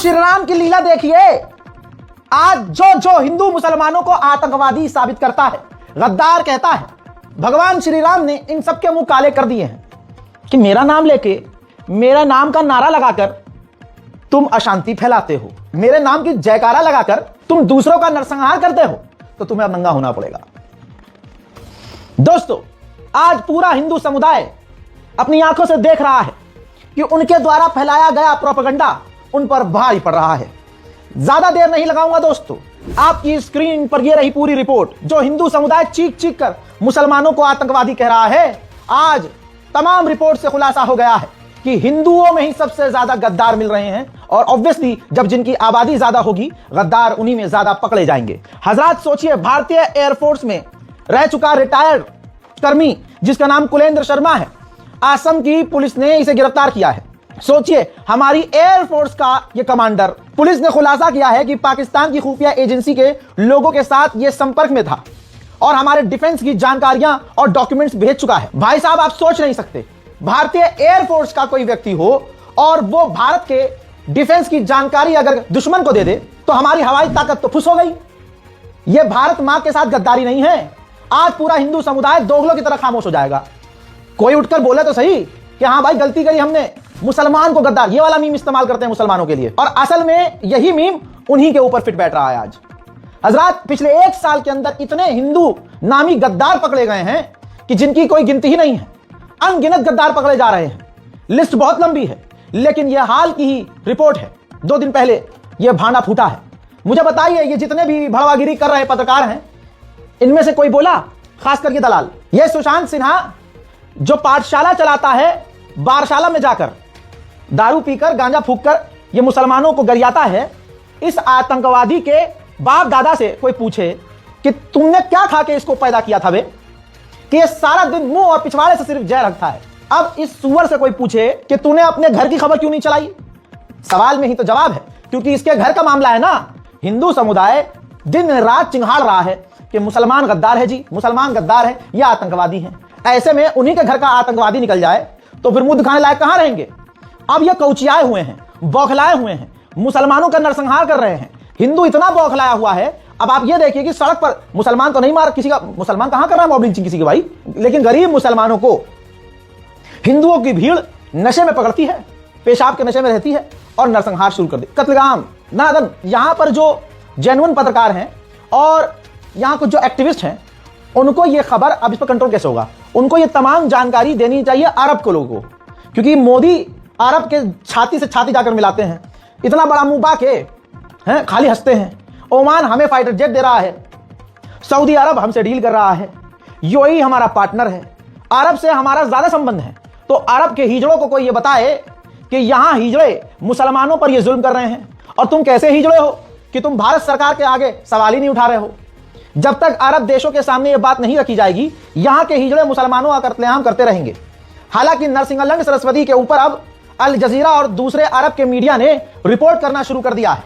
श्री राम की लीला देखिए। आज जो हिंदू मुसलमानों को आतंकवादी साबित करता है, गद्दार कहता है, भगवान श्री राम ने इन सबके मुंह काले कर दिए हैं कि मेरा नाम लेके, मेरा नाम का नारा लगाकर तुम अशांति फैलाते हो, मेरे नाम की जयकारा लगाकर तुम दूसरों का नरसंहार करते हो, तो तुम्हें अब नंगा होना पड़ेगा। दोस्तों, आज पूरा हिंदू समुदाय अपनी आंखों से देख रहा है कि उनके द्वारा फैलाया गया प्रोपेगेंडा उन पर भारी पड़ रहा है। ज्यादा देर नहीं लगाऊंगा दोस्तों, आपकी स्क्रीन पर यह रही पूरी रिपोर्ट। जो हिंदू समुदाय चीख चीख कर मुसलमानों को आतंकवादी कह रहा है, आज तमाम रिपोर्ट से खुलासा हो गया है कि हिंदुओं में ही सबसे ज्यादा गद्दार मिल रहे हैं, और ऑब्वियसली जब जिनकी आबादी ज्यादा होगी, गद्दार उन्हीं में ज्यादा पकड़े जाएंगे। हजरात सोचिए, भारतीय एयरफोर्स में रह चुका रिटायर्ड कर्मी जिसका नाम कुलेंद्र शर्मा है, असम की पुलिस ने इसे गिरफ्तार किया है। सोचिए, हमारी एयरफोर्स का यह कमांडर, पुलिस ने खुलासा किया है कि पाकिस्तान की खुफिया एजेंसी के लोगों के साथ यह संपर्क में था और हमारे डिफेंस की जानकारियां और डॉक्यूमेंट्स भेज चुका है। भाई साहब, आप सोच नहीं सकते, भारतीय एयरफोर्स का कोई व्यक्ति हो और वो भारत के डिफेंस की जानकारी अगर दुश्मन को दे दे तो हमारी हवाई ताकत तो फुस हो गई। यह भारत मां के साथ गद्दारी नहीं है। आज पूरा हिंदू समुदाय दोगलों की तरह खामोश हो जाएगा। कोई उठकर बोले तो सही कि हाँ भाई, गलती करी हमने, मुसलमान को गद्दार, ये वाला मीम इस्तेमाल करते हैं मुसलमानों के लिए, और असल में यही मीम उन्हीं के ऊपर फिट बैठ रहा है। आज हजरात, पिछले 1 साल के अंदर इतने हिंदू नामी गद्दार पकड़े गए हैं कि जिनकी कोई गिनती ही नहीं है। अनगिनत गद्दार पकड़े जा रहे हैं, लिस्ट बहुत लंबी है, लेकिन यह हाल की ही रिपोर्ट है। 2 दिन पहले यह भांडा फूटा है। मुझे बताइए, ये जितने भी भड़वागिरी कर रहे पत्रकार हैं, इनमें से कोई बोला? खासकर ये दलाल, ये सुशांत सिन्हा जो पाठशाला चलाता है, बारशाला में जाकर दारू पीकर, गांजा फूंककर ये मुसलमानों को गरियाता है। इस आतंकवादी के बाप दादा से कोई पूछे कि तुमने क्या खा के इसको पैदा किया था बे, कि ये सारा दिन मुंह और पिछवाड़े से सिर्फ जहर रखता है। अब इस सुअर से कोई पूछे कि तूने अपने घर की खबर क्यों नहीं चलाई, सवाल में ही तो जवाब है, क्योंकि इसके घर का मामला है ना। हिंदू समुदाय दिन रात चिंघाड़ रहा है कि मुसलमान गद्दार है जी, मुसलमान गद्दार है, ये आतंकवादी है। ऐसे में उन्हीं के घर का आतंकवादी निकल जाए तो फिर मुंह दिखाने लायक कहां रहेंगे। अब ये कौचियाए हुए हैं, बौखलाए हुए हैं, मुसलमानों का नरसंहार कर रहे हैं। हिंदू इतना बौखलाया हुआ है। अब आप ये देखिए कि सड़क पर मुसलमान तो नहीं मार किसी का, मुसलमान कहां कर रहा है मॉब लिंचिंग किसी की भाई, लेकिन गरीब मुसलमानों को हिंदुओं की भीड़ नशे में पकड़ती है, पेशाब के नशे में रहती है और नरसंहार शुरू कर दी, कत्लेआम नादन। यहां पर जो जेन्युइन पत्रकार हैं और यहां कुछ जो एक्टिविस्ट हैं, उनको ये खबर, अब इस पर कंट्रोल कैसे होगा, उनको ये तमाम जानकारी देनी चाहिए अरब के लोगों को, क्योंकि मोदी अरब के छाती से छाती जाकर मिलाते हैं। इतना बड़ा मुंह बाके हैं, खाली हंसते हैं। ओमान हमें फाइटर जेट दे रहा है, सऊदी अरब हमसे डील कर रहा है, यूएई हमारा पार्टनर है, अरब से हमारा ज्यादा संबंध है। तो अरब के हिजड़ों को कोई ये बताए कि यहां हिजड़े मुसलमानों पर ये जुल्म कर रहे हैं, और तुम कैसे हिजड़े हो कि तुम भारत सरकार के आगे सवाल ही नहीं उठा रहे हो। जब तक अरब देशों के सामने यह बात नहीं रखी जाएगी, यहां के हिजड़े मुसलमानों का कत्लेआम करते रहेंगे। हालांकि नरसिंहलंग सरस्वती के ऊपर अब अल जजीरा और दूसरे अरब के मीडिया ने रिपोर्ट करना शुरू कर दिया है।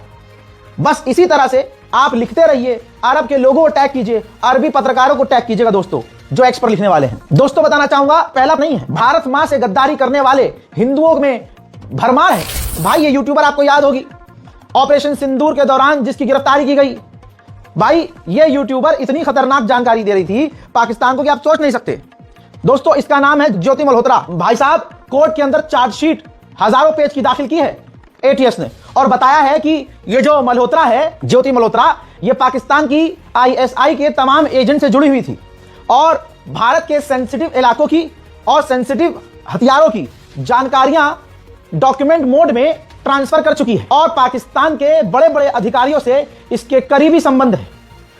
बस इसी तरह से आप लिखते रहिए, अरब के लोगों को टैग कीजिए, अरबी पत्रकारों को टैग कीजिएगा दोस्तों, जो एक्स पर लिखने वाले हैं। दोस्तों, बताना चाहूंगा, पहला नहीं है, भारत मां से गद्दारी करने वाले हिंदुओं में भरमार है। भाई, ये यूट्यूबर आपको याद होगी, ऑपरेशन सिंदूर के दौरान जिसकी गिरफ्तारी की गई, भाई ये यूट्यूबर इतनी खतरनाक जानकारी दे रही थी पाकिस्तान को कि आप सोच नहीं सकते। दोस्तों, इसका नाम है ज्योति मल्होत्रा। भाई साहब, कोर्ट के अंदर चार्जशीट हजारों पेज की दाखिल की है एटीएस ने, और बताया है कि ये जो मल्होत्रा है, ज्योति मल्होत्रा, ये पाकिस्तान की आईएसआई के तमाम एजेंट से जुड़ी हुई थी और भारत के सेंसिटिव इलाकों की और सेंसिटिव हथियारों की जानकारियां डॉक्यूमेंट मोड में ट्रांसफर कर चुकी है, और पाकिस्तान के बड़े बड़े अधिकारियों से इसके करीबी संबंध है,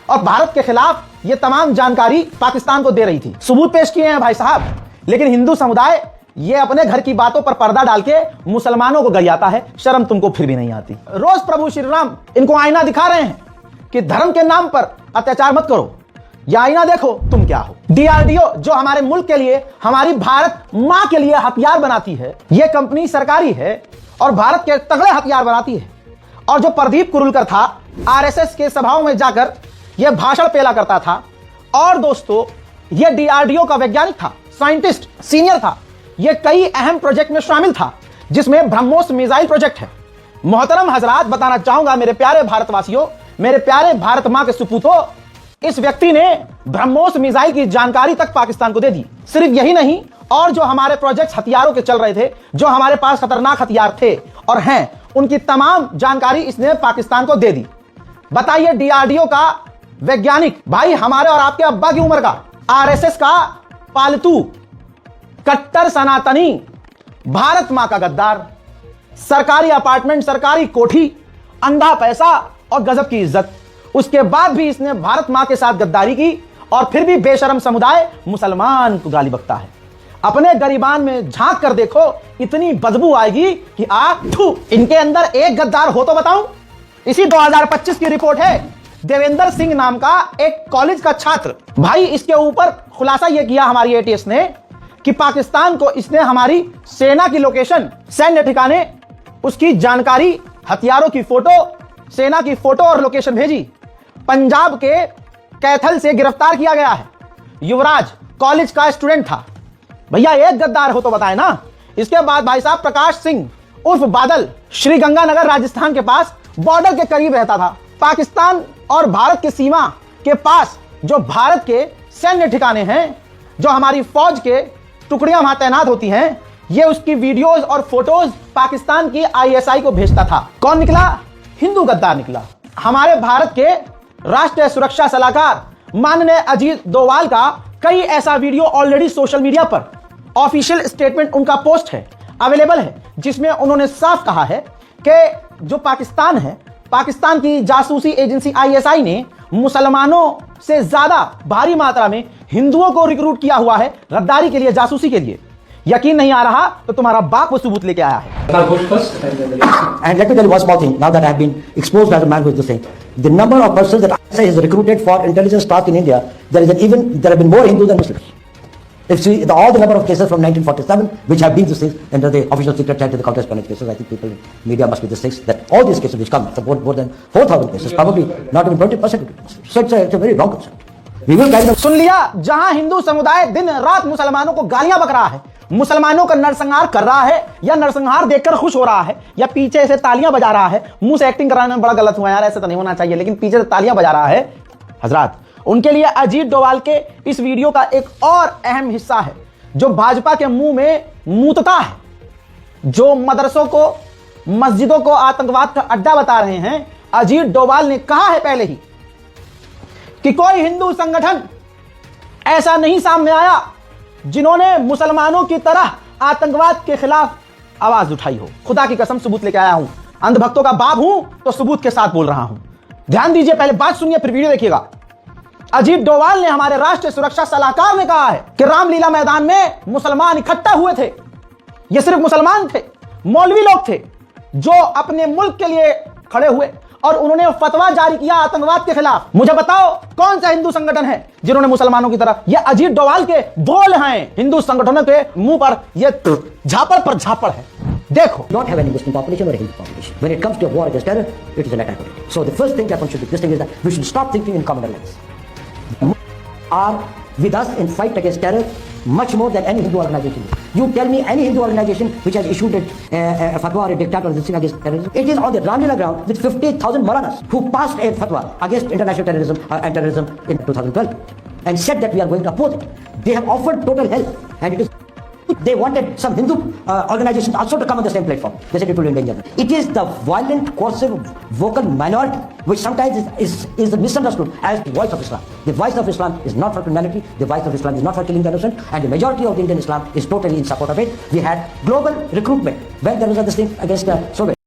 और भारत के खिलाफ यह तमाम जानकारी पाकिस्तान को दे रही थी। सबूत पेश किए हैं भाई साहब, लेकिन हिंदू समुदाय ये अपने घर की बातों पर पर्दा डाल के मुसलमानों को गरियाता है। शर्म तुमको फिर भी नहीं आती। रोज प्रभु श्री राम इनको आईना दिखा रहे हैं कि धर्म के नाम पर अत्याचार मत करो, या आईना देखो तुम क्या हो। डीआरडीओ जो हमारे मुल्क के लिए, हमारी भारत मां के लिए हथियार बनाती है, यह कंपनी सरकारी है और भारत के तगड़े हथियार बनाती है। और जो प्रदीप कुरुलकर था, आरएसएस के सभाओं में जाकर यह भाषण पेला करता था, और दोस्तों यह डीआरडीओ का वैज्ञानिक था, साइंटिस्ट, सीनियर था। यह कई अहम प्रोजेक्ट में शामिल था, जिसमें ब्रह्मोस मिसाइल प्रोजेक्ट है, मोहतरम हजरात, बताना चाहूंगा मेरे प्यारे भारतवासियों, मेरे प्यारे भारत मां के सुपूतों, इस व्यक्ति ने ब्रह्मोस मिसाइल की जानकारी तक पाकिस्तान को दे दी। सिर्फ यही नहीं, और जो हमारे प्रोजेक्ट्स हथियारों के चल रहे थे, जो हमारे पास खतरनाक हथियार थे और हैं, उनकी तमाम जानकारी इसने पाकिस्तान को दे दी। बताइए, डीआरडीओ का वैज्ञानिक भाई हमारे और आपके अब्बा की उम्र का, आरएसएस का पालतू, कट्टर सनातनी, भारत मां का गद्दार, सरकारी अपार्टमेंट, सरकारी कोठी, अंधा पैसा और गजब की इज्जत, उसके बाद भी इसने भारत मां के साथ गद्दारी की और फिर भी बेशरम समुदाय मुसलमान को गाली बकता है। अपने गरीबान में झांक कर देखो, इतनी बदबू आएगी कि थू। इनके अंदर एक गद्दार हो तो बताऊं। इसी 2025 की रिपोर्ट है, देवेंद्र सिंह नाम का एक कॉलेज का छात्र, भाई इसके ऊपर खुलासा यह किया हमारी एटीएस ने कि पाकिस्तान को इसने हमारी सेना की लोकेशन, सैन्य ठिकाने, उसकी जानकारी, हथियारों की फोटो, सेना की फोटो और लोकेशन भेजी। पंजाब के कैथल से गिरफ्तार किया गया है। युवराज कॉलेज का स्टूडेंट था। भैया एक गद्दार हो तो बताए ना। इसके बाद भाई साहब प्रकाश सिंह उर्फ बादल, श्री गंगानगर राजस्थान के पास बॉर्डर के करीब रहता था। पाकिस्तान और भारत की सीमा के पास जो भारत के सैन्य ठिकाने हैं, जो हमारी फौज के टुकड़ियां वहां तैनात होती हैं, ये उसकी वीडियोस और फोटोज पाकिस्तान की आईएसआई को भेजता था। कौन निकला? हिंदू गद्दार निकला। हमारे भारत के राष्ट्रीय सुरक्षा सलाहकार माननीय अजीत डोवाल का कई ऐसा वीडियो ऑलरेडी सोशल मीडिया पर ऑफिशियल स्टेटमेंट उनका पोस्ट है, अवेलेबल है, जिसमें उन्होंने साफ कहा है कि जो पाकिस्तान है, पाकिस्तान की जासूसी एजेंसी आईएसआई ने मुसलमानों से ज्यादा भारी मात्रा में हिंदुओं को रिक्रूट किया हुआ है गद्दारी के लिए, जासूसी के लिए। यकीन नहीं आ रहा तो तुम्हारा बाप वो सबूत लेके आया है। And let me tell you one small thing. Now that I have been exposed as a man who is the same, the number of persons that ISI has recruited for intelligence task in India, there have been more Hindus than Muslims. If see all the number of cases from 1947 which have been the same under the official secret charge to the counter-espionage cases, I think people in media must be the same that all these cases which come, more than 4,000 cases, probably not even 20%. So it's a very wrong concept. We will carry सुन लिया, जहां हिंदू समुदाय दिन रात मुसलमानों को गालियां बक रहा है, मुसलमानों का नरसंहार कर रहा है, या नरसंहार देखकर खुश हो रहा है, या पीछे से तालियां बजा रहा है। मुंह से एक्टिंग कराने में बड़ा गलत हुआ यार, ऐसा तो नहीं होना चाहिए, लेकिन पीछे से तालियां बजा रहा है। हजरात, उनके लिए अजीत डोवाल के इस वीडियो का एक और अहम हिस्सा है जो भाजपा के मुंह में मूतता है, जो मदरसों को, मस्जिदों को आतंकवाद का अड्डा बता रहे हैं। अजीत डोवाल ने कहा है पहले ही कि कोई हिंदू संगठन ऐसा नहीं सामने आया जिन्होंने मुसलमानों की तरह आतंकवाद के खिलाफ आवाज उठाई हो। खुदा की कसम सबूत लेके आया हूं, अंधभक्तों का बाप हूं तो सबूत के साथ बोल रहा हूं। ध्यान दीजिए, पहले बात सुनिए फिर वीडियो देखिएगा। अजीत डोवाल ने, हमारे राष्ट्रीय सुरक्षा सलाहकार ने कहा है कि रामलीला मैदान में मुसलमान इकट्ठा हुए थे। ये सिर्फ मुसलमान थे, मौलवी लोग थे जो अपने मुल्क के लिए खड़े हुए और उन्होंने फतवा जारी किया आतंकवाद के खिलाफ। मुझे बताओ कौन सा हिंदू संगठन है जिन्होंने मुसलमानों की तरह? ये अजीत डोवाल के बोल हैं। हिंदू संगठनों के मुंह पर ये झापड़ पर झापड़ है। देखो, not have any Muslim population or a Hindu population. When it comes to a war against terror, it is an attack on it. So the first thing that one should be listening is that we should stop thinking in common lines. Are with us in fight against terror much more than any Hindu organization. You tell me any Hindu organization which has issued a fatwa or a diktat or anything against terrorism. It is on the Ramlila ground with 50,000 Maulanas who passed a fatwa against international terrorism and terrorism in 2012 and said that we are going to oppose it. They have offered total help, and it is. They wanted some Hindu organizations also to come on the same platform. They said it will endanger them. It is the violent, coercive, vocal minority which sometimes is misunderstood as the voice of Islam. The voice of Islam is not for criminality. The voice of Islam is not for killing the innocent. And the majority of the Indian Islam is totally in support of it. We had global recruitment when there was this thing against the Soviet.